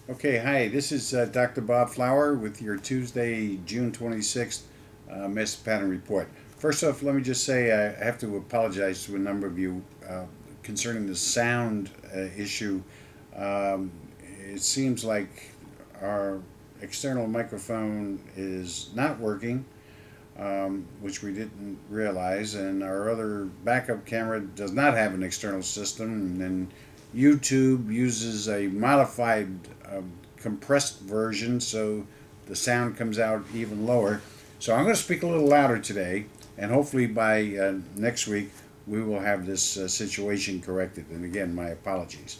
Okay, hi, this is Dr. Bob Flower with your Tuesday, June 26th Master Pattern Report. First off, let me just say I have to apologize to a number of you concerning the sound issue. Um, it seems like our external microphone is not working, which we didn't realize, and our other backup camera does not have an external system, and then YouTube uses a modified compressed version, so the sound comes out even lower. So I'm going to speak a little louder today, and hopefully by next week we will have this situation corrected. And again, my apologies.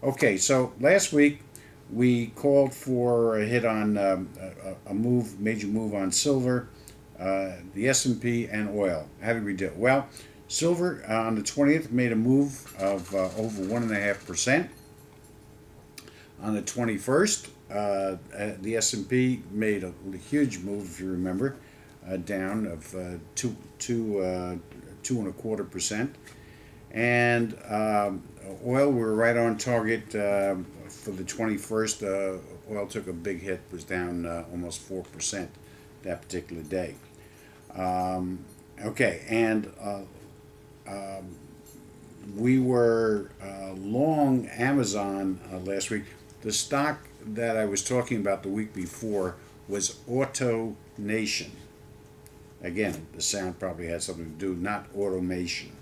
Okay, so last week we called for a hit on a move, major move on silver, the S&P, and oil. How did we do? Well, silver on the 20th made a move of over 1.5%. On the 21st, the S&P made a huge move, if you remember, down of two and a quarter percent. And oil, we were right on target for the 21st. Oil took a big hit, was down almost 4% that particular day. Okay, and we were long Amazon last week. The stock that I was talking about the week before was Auto Nation. Again, the sound probably had something to do, not automation.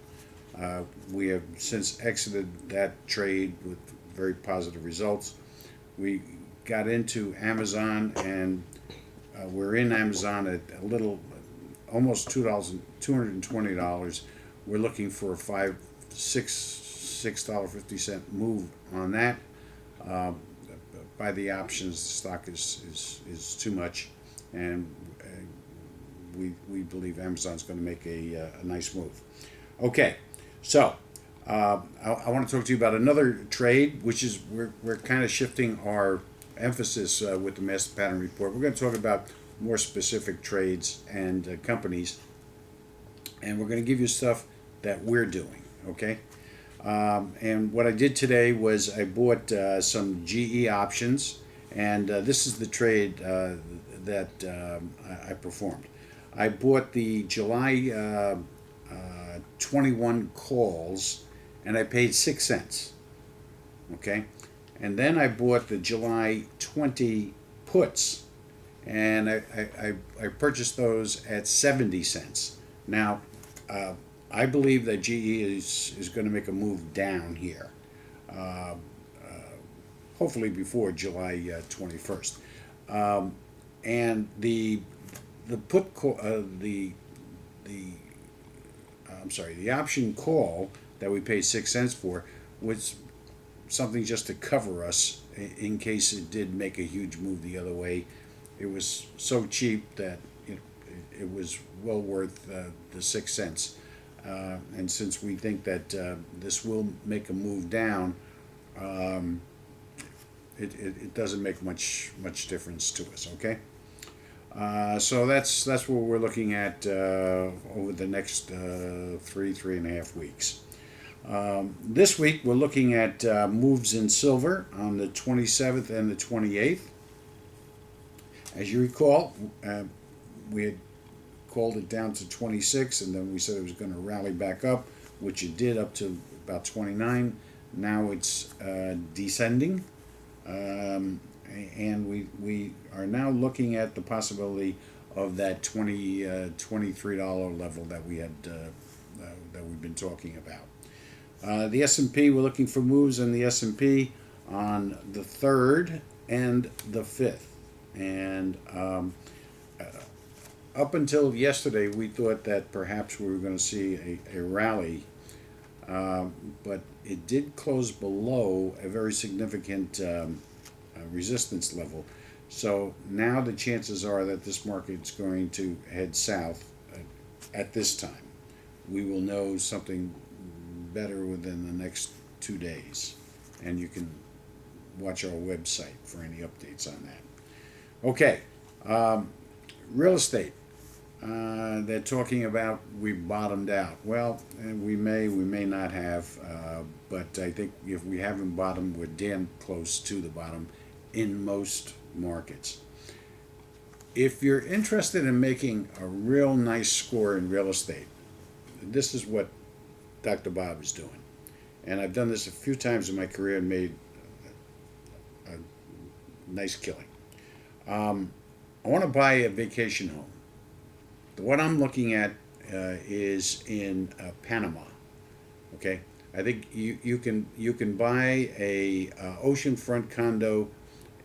We have since exited that trade with very positive results. We got into Amazon, and we're in Amazon at a little, almost $220. We're looking for a $6.50 move on that. Uh, by the options, the stock is too much, and we believe Amazon's going to make a nice move. Okay, so I want to talk to you about another trade, which is we're kind of shifting our emphasis with the Master Pattern Report. We're going to talk about more specific trades and companies, and we're going to give you stuff that we're doing. Okay. And what I did today was I bought some GE options, and this is the trade that I performed. I bought the July 21 calls, and I paid 6 cents. Okay, and then I bought the July 20 puts, and I purchased those at 70 cents. Now, uh, I believe that GE is going to make a move down here, uh, hopefully before July 21st. Um, and the put call, the I'm sorry, the option call that we paid 6 cents for was something just to cover us in case it did make a huge move the other way. It was so cheap that it was well worth the 6 cents. And since we think that this will make a move down, um, it doesn't make much difference to us. Okay, so that's what we're looking at over the next three and a half weeks. This week we're looking at moves in silver on the 27th and the 28th. As you recall, we had called it down to 26, and then we said it was going to rally back up, which it did up to about 29. Now it's descending, um, and we are now looking at the possibility of that $23 level that we had that we've been talking about. The S&P, we're looking for moves in the S&P on the 3rd and the 5th, and up until yesterday, we thought that perhaps we were going to see a rally, but it did close below a very significant resistance level. So now the chances are that this market's going to head south at this time. We will know something better within the next 2 days, and you can watch our website for any updates on that. Okay, um, real estate. They're talking about we bottomed out. Well, we may not have, but I think if we haven't bottomed, we're damn close to the bottom. in most markets. If you're interested in making a real nice score in real estate, this is what Dr. Bob is doing. And I've done this a few times in my career and made a nice killing. I want to buy a vacation home. The one I'm looking at is in Panama. Okay, I think you can buy a oceanfront condo,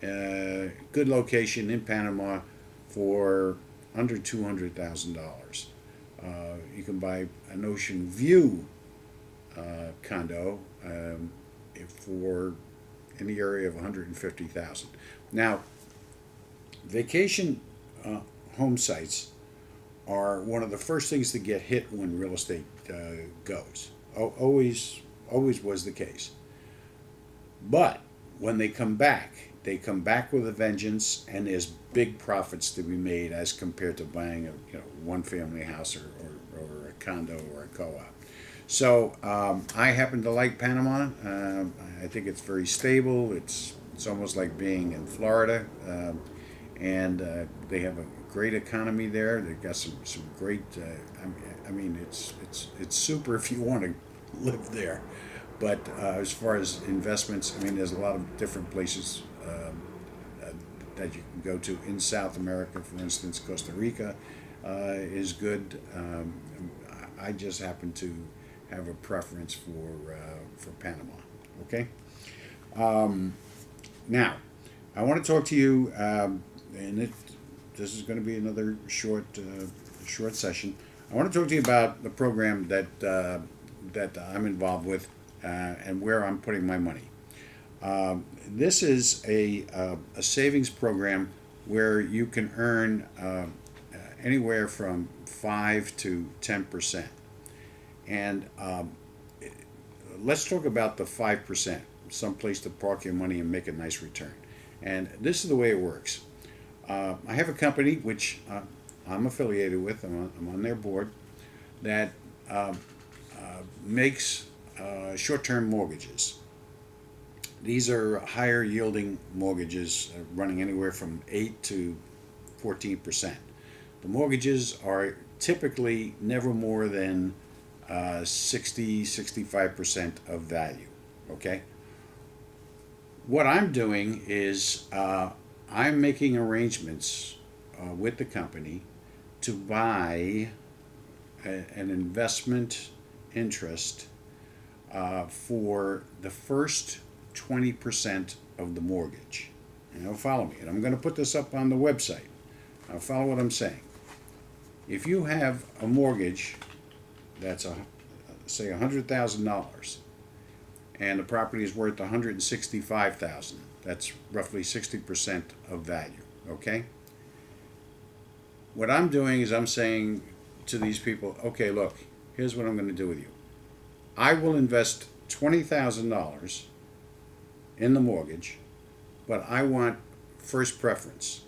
good location in Panama for under $200,000. You can buy an ocean view condo for in the area of 150,000. Now, vacation home sites are one of the first things to get hit when real estate goes. Always was the case. But when they come back with a vengeance, and there's big profits to be made as compared to buying a one family house or a condo or a co-op. So I happen to like Panama. I think it's very stable. It's almost like being in Florida, and they have a great economy there. They've got some great. I mean, it's super if you want to live there. But as far as investments, I mean, there's a lot of different places that you can go to in South America. For instance, Costa Rica is good. I just happen to have a preference for Panama. Okay. Now, I want to talk to you, and this is going to be another short session. I want to talk to you about the program that I'm involved with and where I'm putting my money. This is a savings program where you can earn anywhere from 5 to 10%. And let's talk about the 5%, some place to park your money and make a nice return. And this is the way it works. I have a company which I'm affiliated with, I'm on their board, that makes short-term mortgages. These are higher yielding mortgages running anywhere from 8 to 14%. The mortgages are typically never more than 65% of value. Okay? What I'm doing is I'm making arrangements with the company to buy an investment interest for the first 20% of the mortgage. And now follow me. And I'm going to put this up on the website. Now follow what I'm saying. If you have a mortgage that's say $100,000 and the property is worth $165,000, that's roughly 60% of value. Okay? What I'm doing is I'm saying to these people, okay, look, here's what I'm going to do with you. I will invest $20,000 in the mortgage, but I want first preference.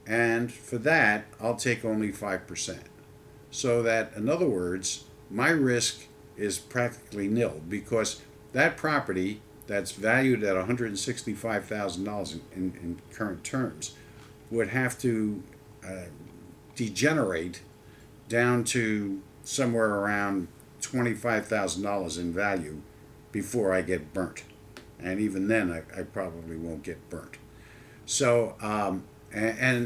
And for that, I'll take only 5%. So that, in other words, my risk is practically nil, because that property that's valued at $165,000 in current terms would have to degenerate down to somewhere around $25,000 in value before I get burnt. And even then, I probably won't get burnt. So, and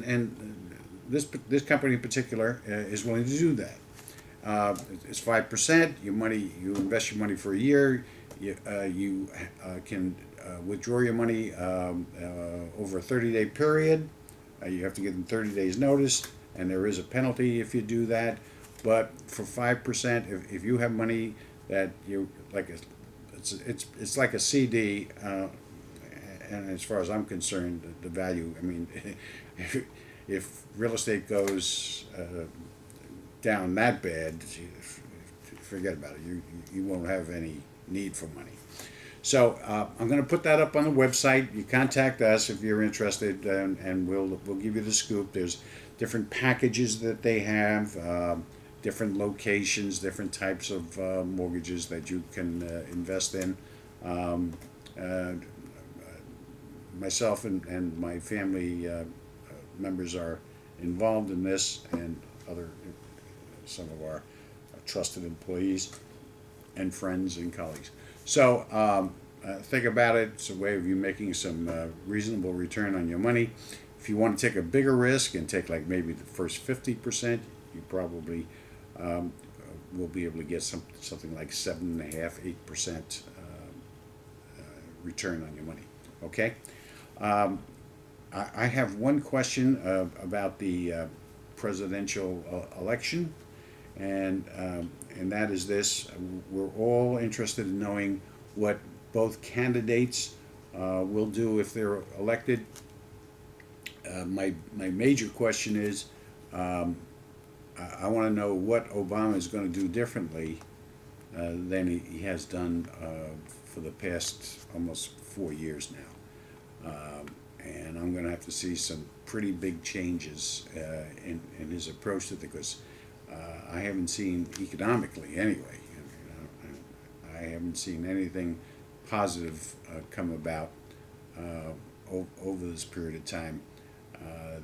this company in particular is willing to do that. It's 5%. You invest your money for a year. You can withdraw your money over a 30-day period. You have to give them 30 days notice, and there is a penalty if you do that. But for 5%, if you have money that you like, it's like a CD. And as far as I'm concerned, the value, I mean, if real estate goes down that bad, forget about it. You won't have any need for money. So I'm going to put that up on the website. You contact us if you're interested, and we'll give you the scoop. There's different packages that they have, different locations, different types of mortgages that you can invest in. myself and my family members are involved in this, and some of our trusted employees and friends and colleagues. So think about it. It's a way of you making some reasonable return on your money. If you want to take a bigger risk and take like maybe the first 50%, you probably will be able to get something like 7.5, 8% return on your money. Okay. I have one question about the presidential election, and that is this: we're all interested in knowing what both candidates will do if they're elected. My major question is, I want to know what Obama is going to do differently than he has done for the past almost 4 years now. And I'm going to have to see some pretty big changes in his approach to it, because I haven't seen, economically anyway, I haven't seen anything positive come about over this period of time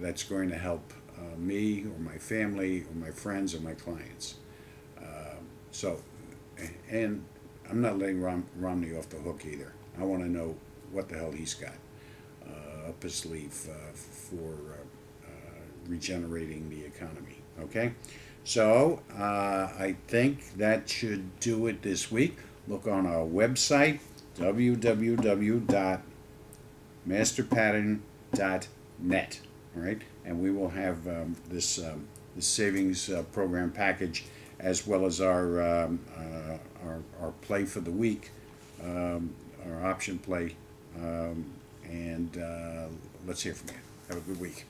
that's going to help me or my family or my friends or my clients. So, and I'm not letting Romney off the hook either. I want to know what the hell he's got up his sleeve for regenerating the economy. Okay, so I think that should do it this week. Look on our website, www.masterpattern.net. All right, and we will have this savings program package, as well as our play for the week, our option play, and let's hear from you. Have a good week.